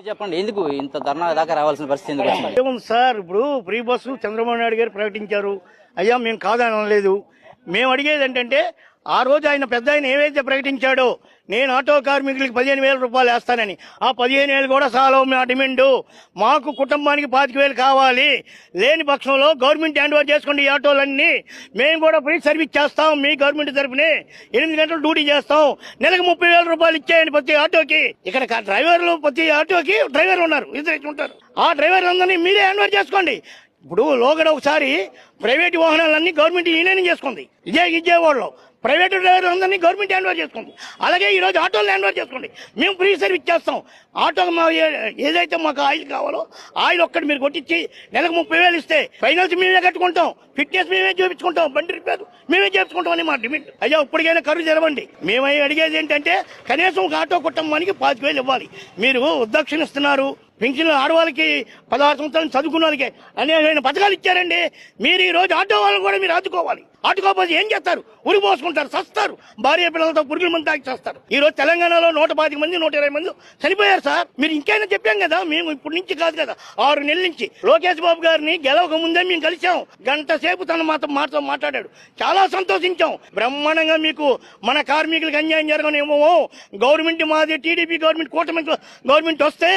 చెప్పండి, ఎందుకు ఇంత ధర్నా దాకా రావాల్సిన పరిస్థితి ఎందుకు వచ్చింది? ఏముంది సార్, ఇప్పుడు ఫ్రీ బస్సు చంద్రబాబు నాయుడు గారు ప్రకటించారు. అయ్యా మేము కాదనలేదు. మేము అడిగేది ఏంటంటే, ఆ రోజు ఆయన పెద్ద ఆయన ఏవైతే ప్రకటించాడో నేను ఆటో కార్మికులకి 15,000 రూపాయలు వేస్తానని, ఆ 15,000 కూడా చాలా మా డిమాండ్. మాకు కుటుంబానికి 25,000 కావాలి. లేని పక్షంలో గవర్నమెంట్ హ్యాండ్ ఓవర్ చేసుకోండి ఈ ఆటోలన్నీ. మేము కూడా ఫ్రీ సర్వీస్ చేస్తాం. మీ గవర్నమెంట్ తరఫునే 8 గంటలు డ్యూటీ చేస్తాం. నెలకు 30,000 రూపాయలు ఇచ్చేయండి ప్రతి ఆటోకి. ఇక్కడ డ్రైవర్లు ప్రతి ఆటోకి డ్రైవర్లు ఉన్నారు, ఇద్దరు ఉంటారు. ఆ డ్రైవర్లందరినీ మీరే హ్యాండ్ ఓవర్ చేసుకోండి. ఇప్పుడు లోగడ ఒకసారి ప్రైవేటు వాహనాలన్నీ గవర్నమెంట్ యూనియన్ చేసుకుంది. విజయవాడలో ప్రైవేటు డ్రైవర్లు అందరినీ గవర్నమెంట్ హ్యాండ్ ఓవర్ చేసుకుంది. అలాగే ఈ రోజు ఆటోలు హ్యాండ్ ఓవర్ చేసుకోండి. మేము ఫ్రీ సర్వీస్ చేస్తాం. ఆటోకి ఏదైతే మాకు ఆయిల్ కావాలో ఆయిల్ ఒక్కటి మీరు కొట్టించి నెలకు 30,000 ఇస్తే ఫైనాన్స్ మేమే కట్టుకుంటాం, ఫిట్నెస్ మేమే చూపించుకుంటాం, బండి రిపేర్ మేమే చేపించుకుంటాం అని మా డిమాండ్. అయ్యా ఇప్పటికైనా కరువు తెరవండి. మేము అడిగేది ఏంటంటే కనీసం ఒక ఆటో కుటుంబానికి 25,000 ఇవ్వాలి. మీరు ఉద్దక్షణ ఇస్తున్నారు. పెన్షన్లు ఆడవాళ్ళకి 16 సంవత్సరాలు చదువుకున్న వాళ్ళకి అనేకమైన పథకాలు ఇచ్చారండి. మీరు ఈ రోజు ఆటో వాళ్ళని కూడా మీరు ఆదుకోవాలి. ఆటుకోకపోతే ఏం చేస్తారు? ఉరి పోసుకుంటారు, చస్తారు. భార్య పిల్లలతో పురుగుల మంది తాకి చేస్తారు. ఈ రోజు తెలంగాణలో 125 మంది 120 మంది చనిపోయారు సార్. మీరు ఇంకైనా చెప్పాం కదా, మేము ఇప్పటి నుంచి కాదు కదా, 6 నెలల నుంచి లోకేష్ బాబు గారిని గెలవక ముందే మేము కలిసాం. గంట సేపు తన మాతో మాట్లాడాడు. చాలా సంతోషించాం. బ్రహ్మాండంగా మీకు మన కార్మికులకు అన్యాయం జరగనేమో, గవర్నమెంట్ మాది టీడీపీ గవర్నమెంట్, కూటమి గవర్నమెంట్ వస్తే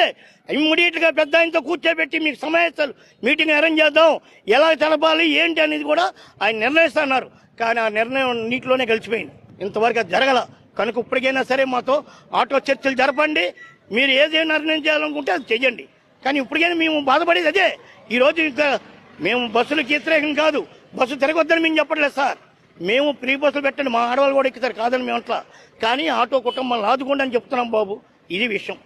ఇమ్మీడియట్ గా పెద్ద ఆయనతో కూర్చోబెట్టి మీకు సమావేశాలు మీటింగ్ అరేంజ్ చేద్దాం, ఎలా తెలపాలి ఏంటి అనేది కూడా ఆయన నిర్ణయిస్తున్నారు. కానీ ఆ నిర్ణయం నీటిలోనే కలిసిపోయింది. ఇంతవరకు అది జరగల. కనుక ఇప్పటికైనా సరే మాతో ఆటో చర్చలు జరపండి. మీరు ఏది నిర్ణయం చేయాలనుకుంటే అది చెయ్యండి. కానీ ఇప్పటికైనా మేము బాధపడేది అదే. ఈ రోజు ఇంకా మేము బస్సులకు వ్యతిరేకం కాదు, బస్సు తిరగొద్దని మేము చెప్పట్లేదు సార్. మేము ఫ్రీ బస్సులు పెట్టండి, మా ఆడవాళ్ళు కూడా ఎక్కుతారు కాదని మేము అట్లా. కానీ ఆటో కుటుంబాలను ఆదుకోండి అని చెప్తున్నాం బాబు. ఇది విషయం.